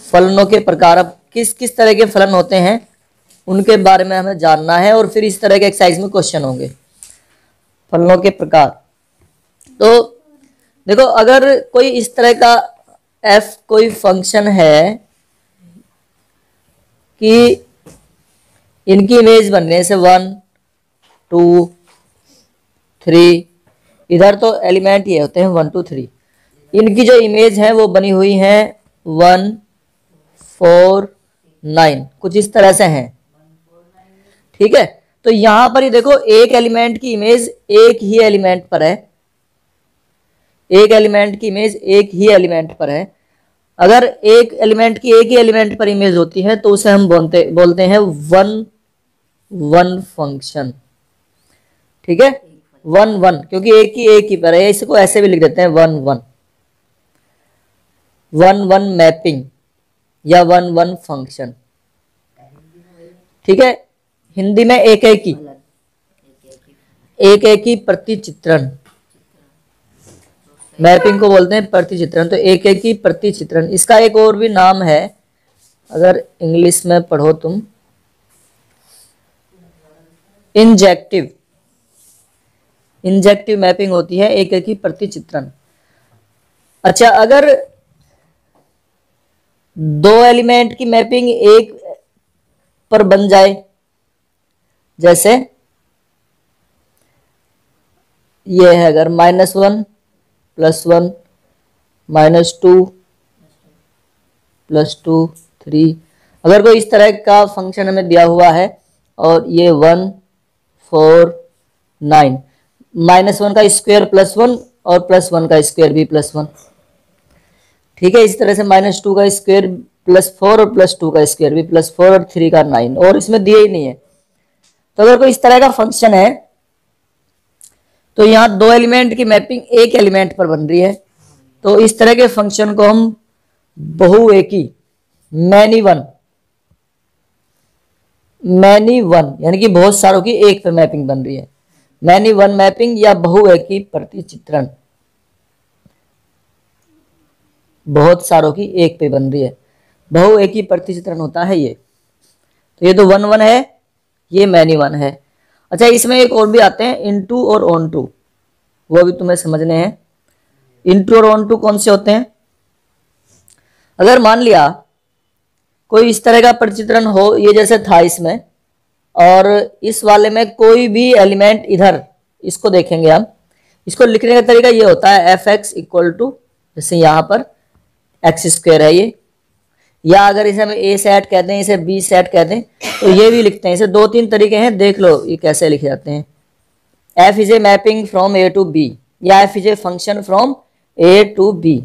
फलनों के प्रकार, अब किस किस तरह के फलन होते हैं उनके बारे में हमें जानना है, और फिर इस तरह के एक्सरसाइज में क्वेश्चन होंगे। फलनों के प्रकार, तो देखो अगर कोई इस तरह का एफ कोई फंक्शन है कि इनकी इमेज बनने से 1 2 3, इधर तो एलिमेंट ये होते हैं 1 2 3, इनकी जो इमेज है वो बनी हुई है 1 4 9, कुछ इस तरह से हैं, ठीक है। तो यहां पर ये देखो एक एलिमेंट की इमेज एक ही एलिमेंट पर है, एक एलिमेंट की इमेज एक ही एलिमेंट पर है। अगर एक एलिमेंट की एक ही एलिमेंट पर इमेज होती है तो उसे हम बोलते हैं 1 1 फंक्शन, ठीक है। 1 1 क्योंकि एक ही पर है, इसको ऐसे भी लिख देते हैं 1 1 1 1 मैपिंग या 1 1 फंक्शन, ठीक है। हिंदी में एक एक ही प्रतिचित्रण, मैपिंग को बोलते हैं प्रतिचित्रण, तो एक एक ही प्रतिचित्रण। इसका एक और भी नाम है, अगर इंग्लिश में पढ़ो तुम, इंजेक्टिव मैपिंग होती है एक एक ही प्रतिचित्रण। अच्छा, अगर दो एलिमेंट की मैपिंग एक पर बन जाए, जैसे ये है अगर -1 +1 -2 +2 3, अगर कोई इस तरह का फंक्शन हमें दिया हुआ है और ये 1 4 9, -1 का स्क्वायर +1 और +1 का स्क्वायर भी +1, ठीक है। इस तरह से -2 का स्क्वायर +4 और +2 का स्क्वायर भी +4 और 3 का 9, और इसमें दिए ही नहीं है। तो अगर कोई इस तरह का फंक्शन है तो यहाँ दो एलिमेंट की मैपिंग एक एलिमेंट पर बन रही है, तो इस तरह के फंक्शन को हम बहुएकी मैनी वन यानी कि बहुत सारों की एक पे मैपिंग बन रही है, मैनी वन मैपिंग या बहुएकी प्रतिचित्रण, बहुत सारों की एक पे बन रही है, बहुएकी प्रतिचित्रण होता है ये। तो ये तो 1 1 है, ये मैनी वन है। अच्छा, इसमें एक और भी आते हैं इनटू और ऑन टू, वो भी तुम्हें समझने हैं। इनटू और ऑन टू कौन से होते हैं? अगर मान लिया कोई इस तरह का प्रतिचित्रण हो, ये जैसे था इसमें, और इस वाले में कोई भी एलिमेंट इधर, इसको देखेंगे हम, इसको लिखने का तरीका ये होता है fx = जैसे यहाँ पर x² है ये, या अगर इसे हम a सेट कहते हैं, इसे b सेट कहते हैं, तो ये भी लिखते हैं। इसे 2-3 तरीके हैं, देख लो ये कैसे लिखे जाते हैं। f is a mapping from a to b, या f is a function from a to b।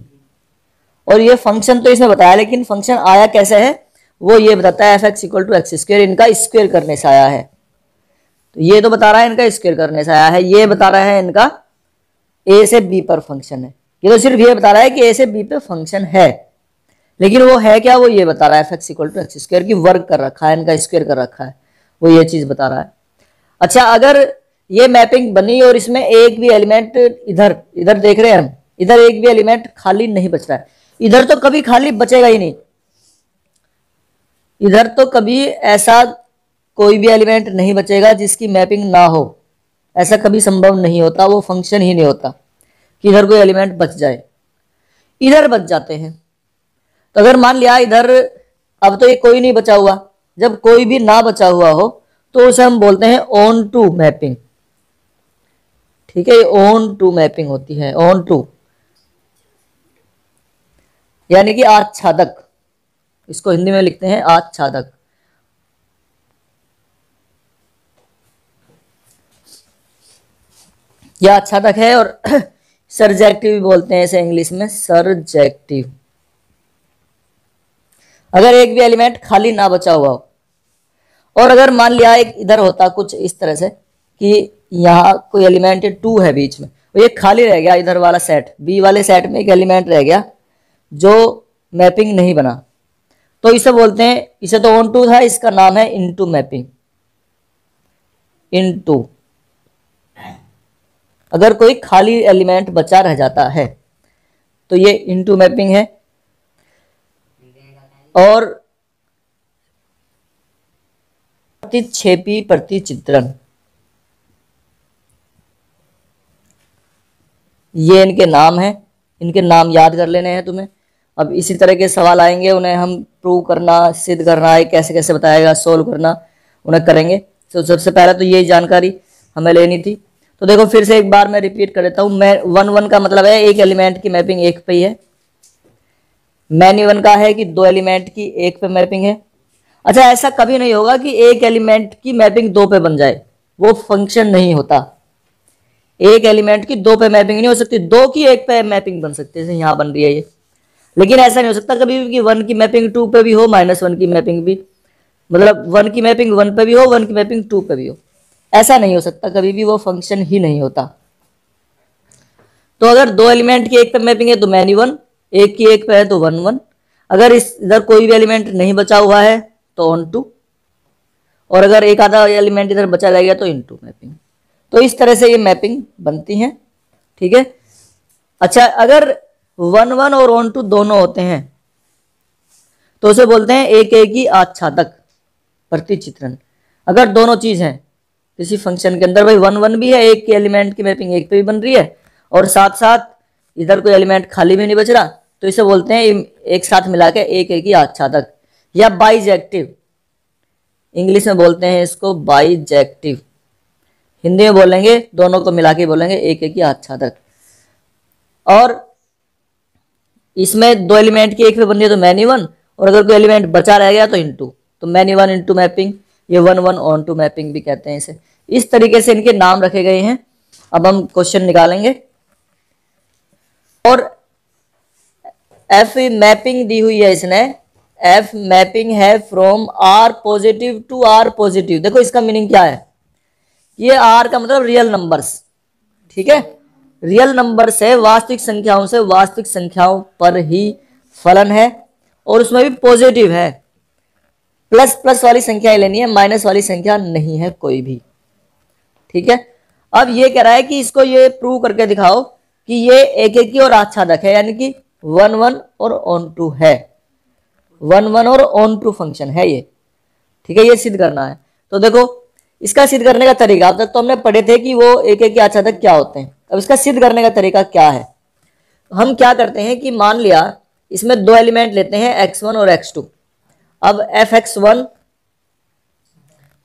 और ये फंक्शन तो इसमें बताया, लेकिन फंक्शन आया कैसे है वो ये बताता है, fx = x², इनका स्क्वायर करने से आया है। तो ये तो बता रहा है इनका स्क्वायर करने से आया है, ये बता रहा है इनका a से b पर फंक्शन है। ये तो सिर्फ ये बता रहा है कि a से b पे फंक्शन है, लेकिन वो है क्या, वो ये बता रहा है fx = x² की वर्ग कर रखा है, इनका स्क्वायर कर रखा है, वो ये चीज बता रहा है। अच्छा, अगर ये मैपिंग बनी और इसमें एक भी एलिमेंट इधर देख रहे हैं हम, इधर एक भी एलिमेंट खाली नहीं बच रहा है, इधर तो कभी खाली बचेगा ही नहीं, इधर तो कभी ऐसा कोई भी एलिमेंट नहीं बचेगा जिसकी मैपिंग ना हो, ऐसा कभी संभव नहीं होता, वो फंक्शन ही नहीं होता कि इधर कोई एलिमेंट बच जाए। इधर बच जाते हैं। तो अगर मान लिया इधर, अब तो ये कोई नहीं बचा हुआ, जब कोई भी ना बचा हुआ हो तो उसे हम बोलते हैं ऑन टू मैपिंग, ठीक है। ये ऑन टू मैपिंग होती है, ऑन टू यानी कि आच्छादक, इसको हिंदी में लिखते हैं आच्छादक। यह आच्छादक है, और सरजेक्टिव भी बोलते हैं इसे इंग्लिश में, सरजेक्टिव। अगर एक भी एलिमेंट खाली ना बचा हुआ हो, और अगर मान लिया एक इधर होता कुछ इस तरह से कि यहाँ कोई एलिमेंट 2 है बीच में, और ये खाली रह गया, इधर वाला सेट, बी वाले सेट में एक एलिमेंट रह गया जो मैपिंग नहीं बना, तो इसे बोलते हैं, इसे तो ऑन टू था, इसका नाम है इनटू मैपिंग, इनटू। अगर कोई खाली एलिमेंट बचा रह जाता है तो ये इनटू मैपिंग है। और प्रतिक्षेपी प्रतिचित्रण, ये इनके नाम हैं। इनके नाम याद कर लेने हैं तुम्हें। अब इसी तरह के सवाल आएंगे, उन्हें हम प्रूव करना, सिद्ध करना है, कैसे कैसे बताएगा, सोल्व करना, उन्हें करेंगे। तो सबसे पहले तो यही जानकारी हमें लेनी थी। तो देखो फिर से एक बार मैं रिपीट कर देता हूँ। मैं 1 1 का मतलब है एक एलिमेंट की मैपिंग एक पे ही है। मैनी 1 का है कि 2 एलिमेंट की एक पे मैपिंग है। अच्छा, ऐसा कभी नहीं होगा कि एक एलिमेंट की मैपिंग 2 पे बन जाए, वो फंक्शन नहीं होता। एक एलिमेंट की 2 पे मैपिंग नहीं हो सकती, 2 की एक पे मैपिंग बन सकती है, जैसे यहाँ बन रही है ये। लेकिन ऐसा नहीं हो सकता कभी भी कि 1 की मैपिंग 2 पे भी हो, -1 की मैपिंग भी, मतलब 1 की मैपिंग 1 पे भी हो, 1 की मैपिंग 2 पे भी हो। ऐसा नहीं हो सकता कभी भी, वो फंक्शन ही नहीं होता। तो अगर 2 एलिमेंट की एक पे मैपिंग है तो मैनी 1, एक की एक पे है तो 1 1। अगर इस इधर कोई भी एलिमेंट नहीं बचा हुआ है तो ऑन टू, और अगर एक आधा एलिमेंट इधर बचा रह गया तो इनटू मैपिंग। तो इस तरह से ये मैपिंग बनती है, ठीक है। अच्छा, अगर 1 1 और ऑन टू दोनों होते हैं तो उसे बोलते हैं एक एक ही आच्छादक प्रतिचित्रण। अगर दोनों चीज हैं किसी फंक्शन के अंदर, भाई 1 1 भी है, एक के एलिमेंट की मैपिंग एक पे भी बन रही है, और साथ साथ इधर कोई एलिमेंट खाली भी नहीं बच रहा, तो इसे बोलते हैं एक साथ मिला के एक एक ही आच्छादक, या बाइजेक्टिव। इंग्लिश में बोलते हैं इसको बाइजेक्टिव, हिंदी में बोलेंगे दोनों को मिला के बोलेंगे एक एक ही आच्छादक। और इसमें 2 एलिमेंट की एक पे बन रही है तो मैनी 1, और अगर कोई एलिमेंट बचा रह गया तो इनटू, तो मैनी 1 इनटू मैपिंग, ये 1 1 ऑन टू मैपिंग भी कहते हैं इसे। इस तरीके से इनके नाम रखे गए हैं। अब हम क्वेश्चन निकालेंगे। और एफ मैपिंग दी हुई है इसने, एफ मैपिंग है from R positive to R positive. देखो इसका मीनिंग क्या है, ये आर का मतलब रियल नंबर्स, ठीक है। रियल नंबर से वास्तविक संख्याओं से वास्तविक संख्याओं पर ही फलन है, और उसमें भी पॉजिटिव है। प्लस प्लस वाली संख्याएं लेनी है, माइनस वाली संख्या नहीं है कोई भी, ठीक है। अब ये कह रहा है कि इसको ये प्रूव करके दिखाओ कि ये एक एक की और आच्छादक है, यानी कि 1 1 और ऑन टू है, 1 1 और ऑन टू फंक्शन है ये, ठीक है। ये सिद्ध करना है। तो देखो इसका सिद्ध करने का तरीका, अब तक तो हमने पढ़े थे कि वो एक एक के आच्छादक क्या होते हैं। अब इसका सिद्ध करने का तरीका क्या है, हम क्या करते हैं कि मान लिया इसमें 2 एलिमेंट लेते हैं x1 और x2। अब fx1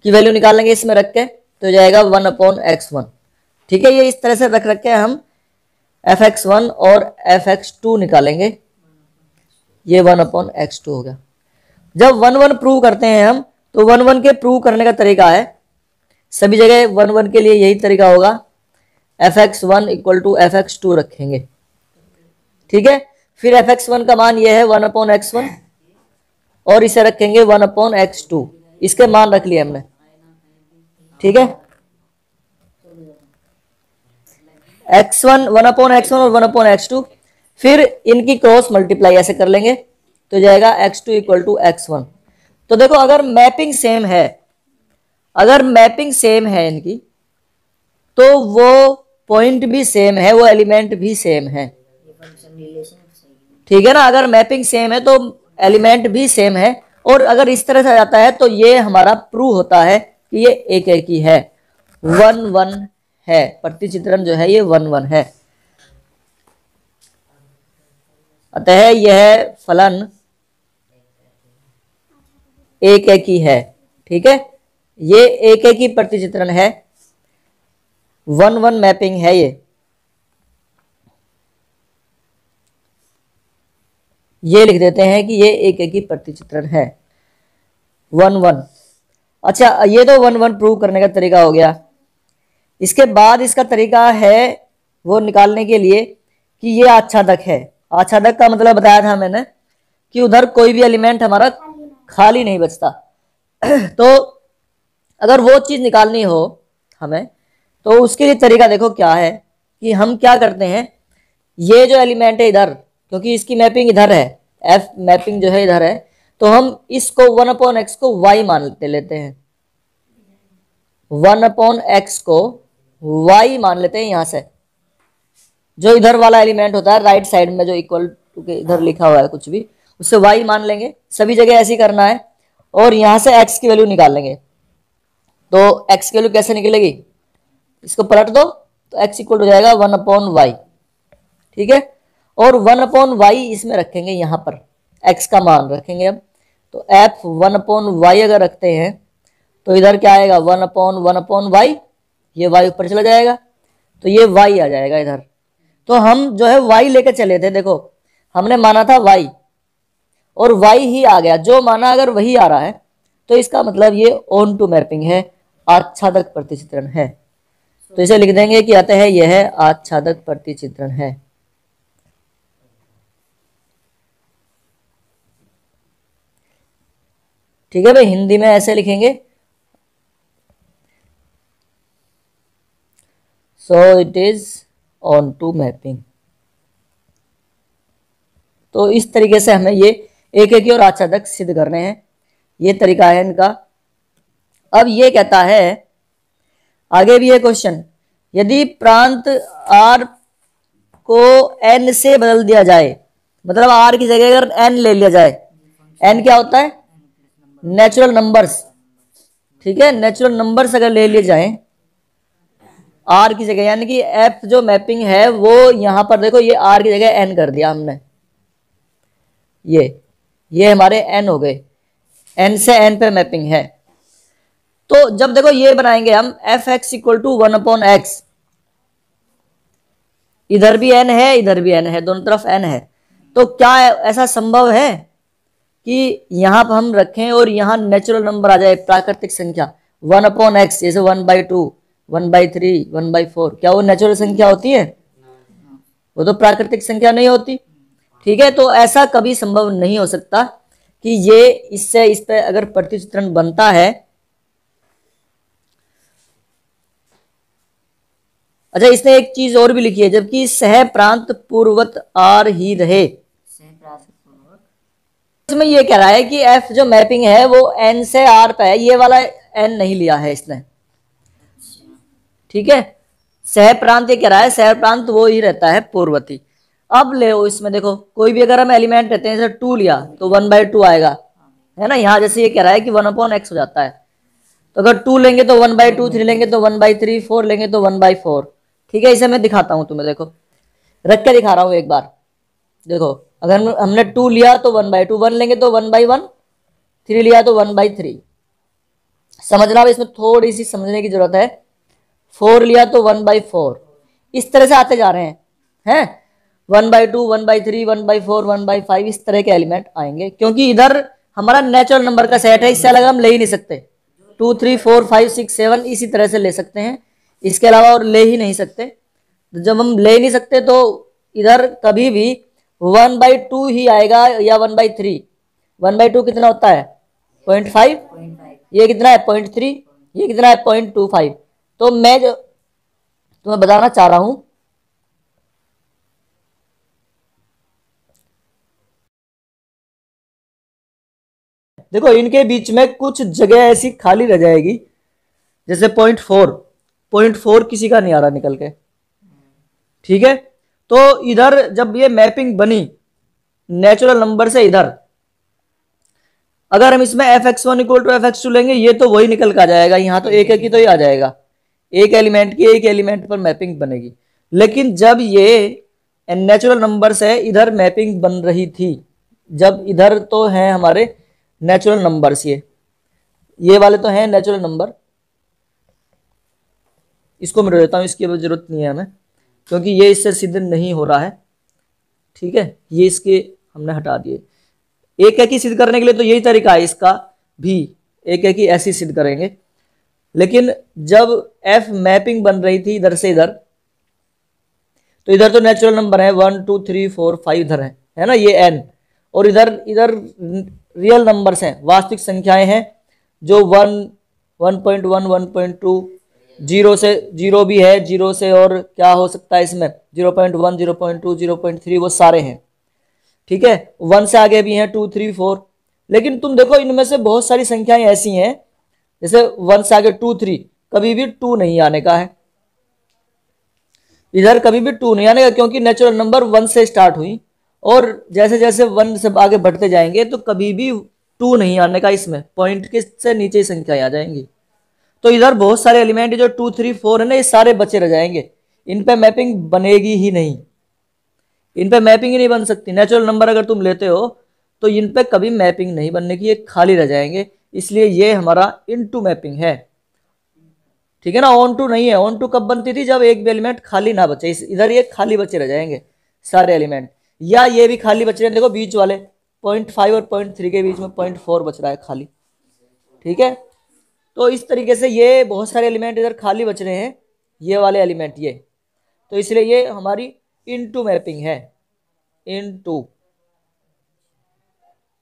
की वैल्यू निकालेंगे इसमें रख के, तो जाएगा 1/x1, ठीक है। ये इस तरह से रख के हम fx1 और fx2 निकालेंगे, ये 1/x2 हो गया। जब 1 1 प्रूव करते हैं हम, तो 1 1 के प्रूव करने का तरीका है, सभी जगह 1 1 के लिए यही तरीका होगा, fx1 इक्वल टू fx2 रखेंगे, ठीक है। फिर fx1 का मान ये है 1/x1, और इसे रखेंगे 1/x2, इसके मान रख लिए हमने, ठीक है। x1 1/x1 और 1/x2, फिर इनकी क्रॉस मल्टीप्लाई ऐसे कर लेंगे, तो जाएगा x2 इक्वल टू x1। तो देखो अगर मैपिंग सेम है, अगर मैपिंग सेम है इनकी, तो वो पॉइंट भी सेम है, वो एलिमेंट भी सेम है, ठीक है ना। अगर मैपिंग सेम है तो एलिमेंट भी सेम है, और अगर इस तरह से जाता है तो ये हमारा प्रूव होता है कि ये एक एक ही है, 1 1 है, प्रतिचित्रण जो है ये 1 1 है। अतः यह फलन एक एक ही है, ठीक है। ये एक एक ही प्रतिचित्रण है, 1 1 मैपिंग है ये लिख देते हैं कि ये एक एक ही प्रतिचित्रण है, 1 1। अच्छा, ये तो 1 1 प्रूव करने का तरीका हो गया। इसके बाद इसका तरीका है वो निकालने के लिए कि ये आच्छादक है। आच्छादक का मतलब बताया था मैंने कि उधर कोई भी एलिमेंट हमारा खाली नहीं बचता। तो अगर वो चीज निकालनी हो हमें, तो उसके लिए तरीका देखो क्या है कि हम क्या करते हैं, ये जो एलिमेंट है इधर, क्योंकि इसकी मैपिंग इधर है, एफ मैपिंग जो है इधर है, तो हम इसको 1/x को y मान लेते हैं, 1/x को y मान लेते हैं। यहां से जो इधर वाला एलिमेंट होता है राइट साइड में, जो इक्वल टू के इधर लिखा हुआ है कुछ भी, उससे y मान लेंगे, सभी जगह ऐसे ही करना है, और यहां से x की वैल्यू निकाल लेंगे। तो x की वैल्यू कैसे निकलेगी, इसको पलट दो तो x इक्वल हो जाएगा 1/y। ठीक है, और 1/y इसमें रखेंगे, यहां पर x का मान रखेंगे। अब तो f 1/y अगर रखते हैं तो इधर क्या आएगा 1/1/y, ये y ऊपर चला जाएगा तो ये y आ जाएगा इधर। तो हम जो है y लेकर चले थे, देखो हमने माना था y और y ही आ गया, जो माना अगर वही आ रहा है तो इसका मतलब ये ऑन टू मैपिंग है, आच्छादक प्रतिचित्रण है। तो इसे लिख देंगे कि अतः यह आच्छादक प्रतिचित्रण है। ठीक है भाई, हिंदी में ऐसे लिखेंगे, so it is onto mapping. तो इस तरीके से हमें ये एक एक और आच्छादक सिद्ध करने हैं, ये तरीका है इनका। अब ये कहता है आगे भी ये क्वेश्चन, यदि प्रांत r को n से बदल दिया जाए, मतलब r की जगह अगर n ले लिया जाए, n क्या होता है नेचुरल नंबर्स। ठीक है, नेचुरल नंबर्स अगर ले लिए जाए r की जगह, यानी कि f जो मैपिंग है वो यहां पर देखो ये r की जगह n कर दिया हमने, ये हमारे n हो गए, n से n पे मैपिंग है। तो जब देखो ये बनाएंगे हम f(x) इक्वल टू 1/x, इधर भी n है इधर भी n है, दोनों तरफ n है, तो क्या ऐसा संभव है कि यहां पर हम रखें और यहां नेचुरल नंबर आ जाए, प्राकृतिक संख्या 1/x, जैसे 1/2, 1/3, 1/4, क्या वो नेचुरल संख्या होती है? वो तो प्राकृतिक संख्या नहीं होती। ठीक है, तो ऐसा कभी संभव नहीं हो सकता कि ये इससे इस पे अगर प्रतिचित्रण बनता है। अच्छा, इसने एक चीज और भी लिखी है, जबकि सह प्रांत पूर्वत आर ही रहे, इसमें ये कह रहा है कि एफ जो मैपिंग है वो एन से आर पे है, ये वाला एन नहीं लिया है इसने। ठीक है, सह प्रांत ये कह रहा है, सह प्रांत वो ही रहता है पूर्वती। अब ले इसमें देखो कोई भी अगर हम एलिमेंट रहते हैं, जैसे 2 लिया तो 1/2 आएगा, है ना। यहाँ जैसे ये कह रहा है कि 1/x हो जाता है, तो अगर 2 लेंगे तो 1/2, 3 लेंगे तो 1/3, 4 लेंगे तो 1/4। ठीक है, इसे मैं दिखाता हूं तुम्हें, देखो रख के दिखा रहा हूं एक बार। देखो अगर हमने 2 लिया तो 1/2, 1 लेंगे तो 1/1, 3 लिया तो 1/3। समझना, इसमें थोड़ी सी समझने की जरूरत है। 4 लिया तो 1/4, इस तरह से आते जा रहे हैं 1/2, 1/3, 1/4, 1/5, इस तरह के एलिमेंट आएंगे, क्योंकि इधर हमारा नेचुरल नंबर का सेट है, इससे अलग हम ले ही नहीं सकते। 2, 3, 4, 5, 6, 7 इसी तरह से ले सकते हैं, इसके अलावा और ले ही नहीं सकते। तो जब हम ले नहीं सकते तो इधर कभी भी 1/2 ही आएगा या 1/3। 1/2 कितना होता है 0.5, ये कितना है 0.3, ये कितना है 0.25। तो मैं जो तुम्हें बताना चाह रहा हूं, देखो इनके बीच में कुछ जगह ऐसी खाली रह जाएगी, जैसे 0.4 किसी का नहीं आ रहा निकल के। ठीक है, तो इधर जब ये मैपिंग बनी नेचुरल नंबर से, इधर अगर हम इसमें fx1 इक्वल टू fx2 लेंगे, ये तो वही निकल कर आ जाएगा, यहां तो एक ही तो ही आ जाएगा, एक एलिमेंट की एक एलिमेंट पर मैपिंग बनेगी। लेकिन जब ये नेचुरल नंबर से इधर मैपिंग बन रही थी, जब इधर तो है हमारे नेचुरल नंबर्स, ये वाले तो हैं नेचुरल नंबर, इसको मैं देता हूं, इसकी जरूरत नहीं है हमें, क्योंकि ये इससे सिद्ध नहीं हो रहा है। ठीक है, ये इसके हमने हटा दिए। एक एक ही सिद्ध करने के लिए तो यही तरीका है, इसका भी एक एक ही ऐसी सिद्ध करेंगे। लेकिन जब एफ मैपिंग बन रही थी इधर से इधर, तो इधर तो नेचुरल नंबर है 1, 2, 3, 4, 5 इधर है ना, ये n, और इधर रियल नंबर्स हैं, वास्तविक संख्याएं हैं, जो 1, 1.1, 1.2, 0 से 0 भी है, 0 से और क्या हो सकता है इसमें 0.1, 0.2, 0.3, वो सारे हैं। ठीक है, 1 से आगे भी हैं 2, 3, 4। लेकिन तुम देखो इनमें से बहुत सारी संख्याएं ऐसी हैं, जैसे 1 से आगे 2, 3, कभी भी 2 नहीं आने का है, इधर कभी भी 2 नहीं आने का, क्योंकि नेचुरल नंबर 1 से स्टार्ट हुई और जैसे जैसे 1 से आगे बढ़ते जाएंगे तो कभी भी 2 नहीं आने का, इसमें पॉइंट के से नीचे ही संख्याएं आ जाएंगी। तो इधर बहुत सारे एलिमेंट जो 2, 3, 4 है ना, ये सारे बचे रह जाएंगे, इन पे मैपिंग बनेगी ही नहीं, इन पे मैपिंग ही नहीं बन सकती। नेचुरल नंबर अगर तुम लेते हो तो इन पे कभी मैपिंग नहीं बनने की, ये खाली रह जाएंगे, इसलिए ये हमारा इनटू मैपिंग है। ठीक है ना, ऑन टू नहीं है। ऑन टू कब बनती थी, जब एक भी एलिमेंट खाली ना बचे, इधर ये खाली बचे रह जाएंगे सारे एलिमेंट, या ये भी खाली बच रहे हैं, देखो बीच वाले 0.5 और 0.3 के बीच में 0.4 बच रहा है खाली। ठीक है, तो इस तरीके से ये बहुत सारे एलिमेंट इधर खाली बच रहे हैं, ये वाले एलिमेंट ये, तो इसलिए ये हमारी इनटू मैपिंग है।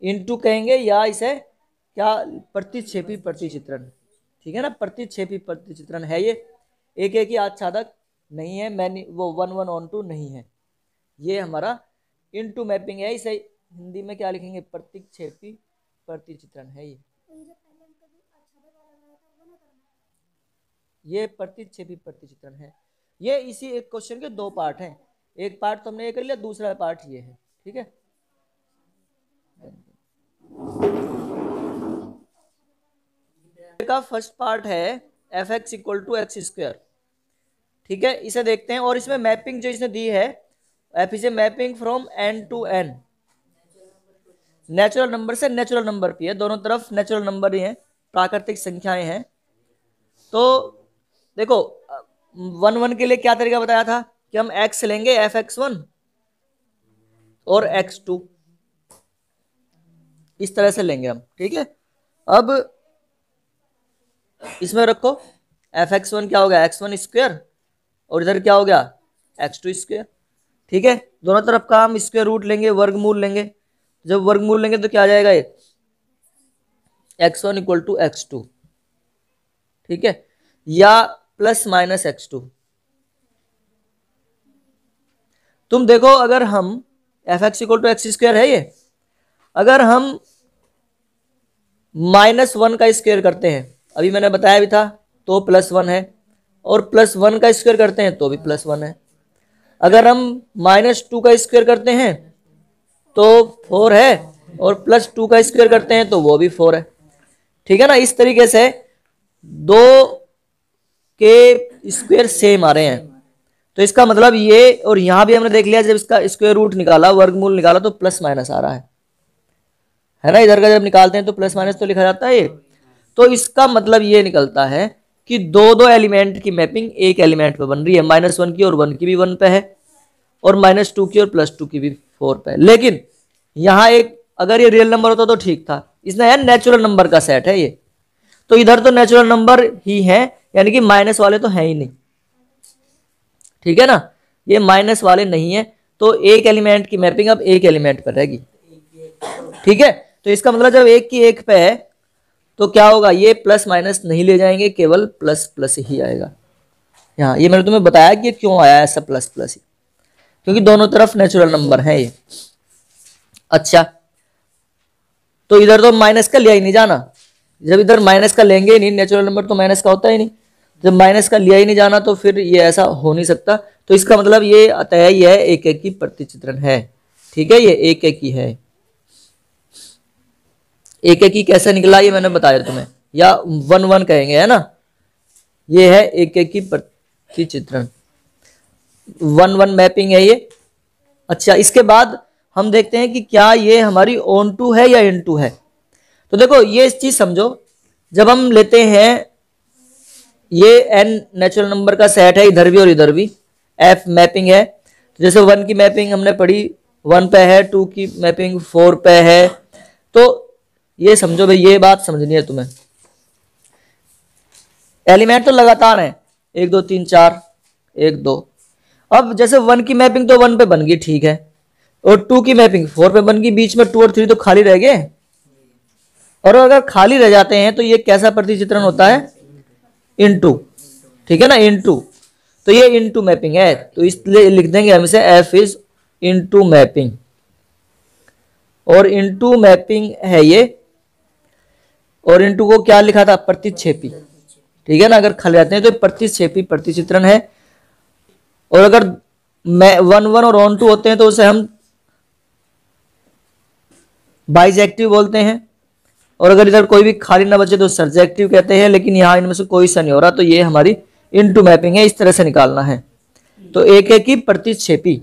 इनटू कहेंगे, या इसे क्या, प्रतिच्छेपी प्रतिचित्रण। ठीक है ना, प्रतिच्छेपी प्रतिचित्रण है ये, एक एक ही आच्छादक नहीं है, मैंने वो 1 1 ऑन टू नहीं है, ये हमारा इनटू मैपिंग है। इसे हिंदी में क्या लिखेंगे, प्रतिक्षेपी प्रतिचित्रण है ये प्रतिच्छेपी प्रतिचित्रण है। ये इसी एक क्वेश्चन के 2 पार्ट हैं, एक पार्ट तो हमने ये कर लिया, दूसरा पार्ट ये है। ठीक है, का फर्स्ट पार्ट है f(x = x²). ठीक है, इसे देखते हैं, और इसमें मैपिंग जो इसने दी है, f is a mapping from n to n, natural number से नेचुरल नंबर पे है, दोनों तरफ नेचुरल नंबर ही हैं, प्राकृतिक संख्याएं हैं। तो देखो 1 1 के लिए क्या तरीका बताया था कि हम x लेंगे f(x1) और x2, इस तरह से लेंगे हम। ठीक है, अब इसमें रखो f(x1) क्या हो गया, x1², और इधर क्या हो गया, x2²। ठीक है, दोनों तरफ का हम स्क्वायर रूट लेंगे, वर्गमूल लेंगे, जब वर्गमूल लेंगे तो क्या आ जाएगा, ये x1 = x2। ठीक है, या ± x2। तुम देखो, अगर हम f(x = x² है ये, अगर हम -1 का स्क्वायर करते हैं, अभी मैंने बताया भी था, तो +1 है, और +1 का स्क्वायर करते हैं तो भी +1 है। अगर हम -2 का स्क्वायर करते हैं तो 4 है, और +2 का स्क्वायर करते हैं तो वो भी 4 है। ठीक है ना, इस तरीके से 2 के स्क्वायर सेम आ रहे हैं, तो इसका मतलब ये, और यहां भी हमने देख लिया, जब इसका स्क्वायर रूट निकाला, वर्गमूल निकाला, तो +- आ रहा है ना, इधर का जब निकालते हैं तो +- तो लिखा जाता है ये। तो इसका मतलब ये निकलता है कि दो एलिमेंट की मैपिंग एक एलिमेंट पे बन रही है, -1 की और 1 की भी 1 पे है, और -2 की और +2 की भी 4 पे है। लेकिन यहाँ एक, अगर ये रियल नंबर होता तो ठीक था, इसने है नेचुरल नंबर का सेट है ये, तो इधर तो नेचुरल नंबर ही है, यानी कि माइनस वाले तो है ही नहीं। ठीक है ना, ये माइनस वाले नहीं है, तो एक एलिमेंट की मैपिंग अब एक एलिमेंट पर रहेगी। ठीक है, तो इसका मतलब जब एक की एक पे है तो क्या होगा, ये +- नहीं ले जाएंगे, केवल ++ ही आएगा। यहाँ ये मैंने तुम्हें बताया कि क्यों आया ऐसा ++ ही, क्योंकि दोनों तरफ नेचुरल नंबर है ये। अच्छा, तो इधर तो माइनस का लिया ही नहीं जाना, जब इधर माइनस का लेंगे ही नहीं, नेचुरल नंबर तो माइनस का होता ही नहीं, जब माइनस का लिया ही नहीं जाना तो फिर ये ऐसा हो नहीं सकता। तो इसका मतलब ये तय ही है, एक एक की प्रतिचित्रण है। ठीक है, ये एक एक ही है। एक एक ही कैसे निकला ये मैंने बताया तुम्हें, या 1 1 कहेंगे, है ना, ये है एक एक की प्रतिचित्रण, 1 1 मैपिंग है ये। अच्छा, इसके बाद हम देखते हैं कि क्या ये हमारी ऑन टू है या इन टू है। तो देखो, ये इस चीज समझो, जब हम लेते हैं ये n नेचुरल नंबर का सेट है, इधर भी और इधर भी, f मैपिंग है, तो जैसे 1 की मैपिंग हमने पढ़ी 1 पे है, 2 की मैपिंग 4 पे है, तो ये समझो भाई, ये बात समझनी है तुम्हें, एलिमेंट तो लगातार है, 1 2 3 4 1 2। अब जैसे 1 की मैपिंग तो 1 पे बन गई, ठीक है, और 2 की मैपिंग 4 पे बन गई, बीच में 2 और 3 तो खाली रह गए, और अगर खाली रह जाते हैं तो ये कैसा प्रतिचित्रण होता है, इनटू। ठीक है ना, इनटू, तो ये इनटू मैपिंग है, तो इसलिए लिख देंगे हम इसे f इज इनटू मैपिंग, और इनटू मैपिंग है ये, और इनटू को क्या लिखा था, प्रतिच्छेपी। ठीक है ना, अगर खाली जाते हैं तो प्रतिच्छेपी प्रतिचित्रण है, और अगर 1 1 और ऑन टू होते हैं तो उसे हम बाइजेक्टिव बोलते हैं, और अगर इधर कोई भी खाली ना बचे तो सर्जेक्टिव कहते हैं, लेकिन यहाँ इनमें से कोई सा नहीं हो रहा, तो ये हमारी इनटू मैपिंग है, इस तरह से निकालना है। तो एक एक की प्रतिक्षेपी